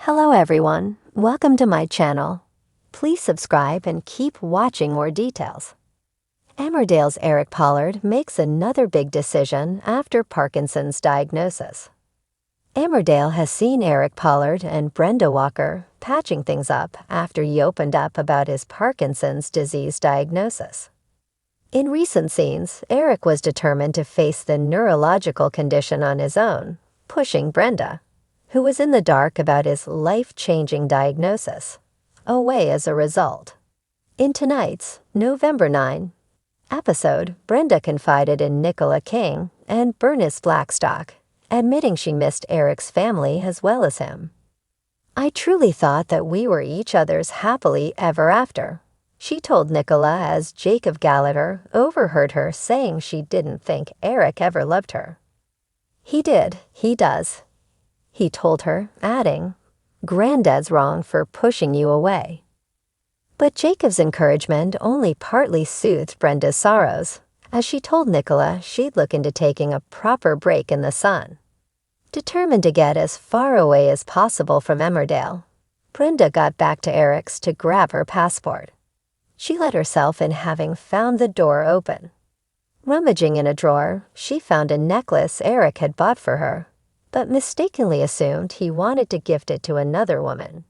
Hello everyone, welcome to my channel. Please subscribe and keep watching more details. Emmerdale's Eric Pollard makes another big decision after Parkinson's diagnosis. Emmerdale has seen Eric Pollard and Brenda Walker patching things up after he opened up about his Parkinson's disease diagnosis. In recent scenes, Eric was determined to face the neurological condition on his own, pushing Brenda, who was in the dark about his life-changing diagnosis, away as a result. In tonight's November 9 episode, Brenda confided in Nicola King and Bernice Blackstock, admitting she missed Eric's family as well as him. "I truly thought that we were each other's happily ever after," she told Nicola as Jacob Gallagher overheard her saying she didn't think Eric ever loved her. He does," he told her, adding, "Granddad's wrong for pushing you away." But Jacob's encouragement only partly soothed Brenda's sorrows, as she told Nicola she'd look into taking a proper break in the sun. Determined to get as far away as possible from Emmerdale, Brenda got back to Eric's to grab her passport. She let herself in, having found the door open. Rummaging in a drawer, she found a necklace Eric had bought for her, but mistakenly assumed he wanted to gift it to another woman.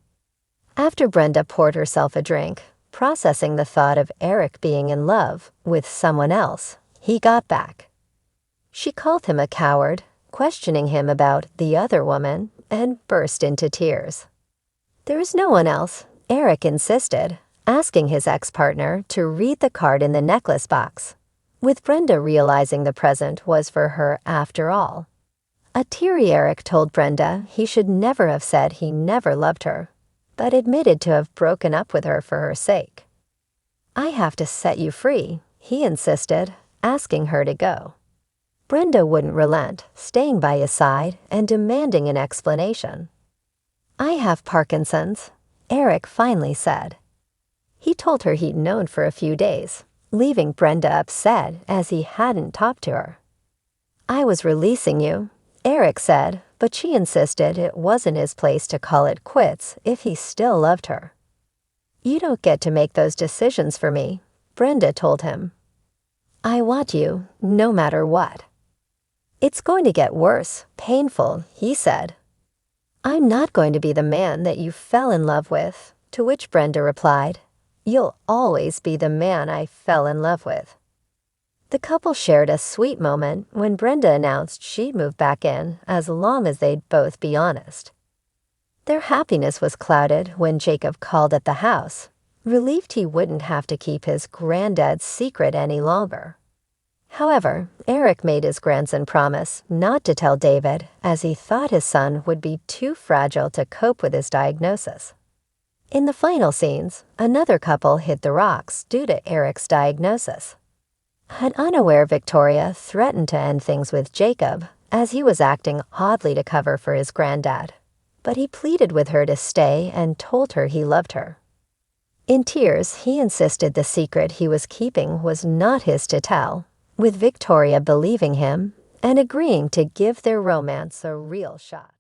After Brenda poured herself a drink, processing the thought of Eric being in love with someone else, he got back. She called him a coward, questioning him about the other woman, and burst into tears. "There is no one else," Eric insisted, asking his ex-partner to read the card in the necklace box, with Brenda realizing the present was for her after all. A teary Eric told Brenda he should never have said he never loved her, but admitted to have broken up with her for her sake. "I have to set you free," he insisted, asking her to go. Brenda wouldn't relent, staying by his side and demanding an explanation. "I have Parkinson's," Eric finally said. He told her he'd known for a few days, leaving Brenda upset as he hadn't talked to her. "I was releasing you," Eric said, but she insisted it wasn't his place to call it quits if he still loved her. "You don't get to make those decisions for me," Brenda told him. "I want you, no matter what." "It's going to get worse, painful," he said. "I'm not going to be the man that you fell in love with," to which Brenda replied, "You'll always be the man I fell in love with." The couple shared a sweet moment when Brenda announced she'd move back in as long as they'd both be honest. Their happiness was clouded when Jacob called at the house, relieved he wouldn't have to keep his granddad's secret any longer. However, Eric made his grandson promise not to tell David, as he thought his son would be too fragile to cope with his diagnosis. In the final scenes, another couple hit the rocks due to Eric's diagnosis. An unaware Victoria threatened to end things with Jacob, as he was acting oddly to cover for his granddad, but he pleaded with her to stay and told her he loved her. In tears, he insisted the secret he was keeping was not his to tell, with Victoria believing him and agreeing to give their romance a real shot.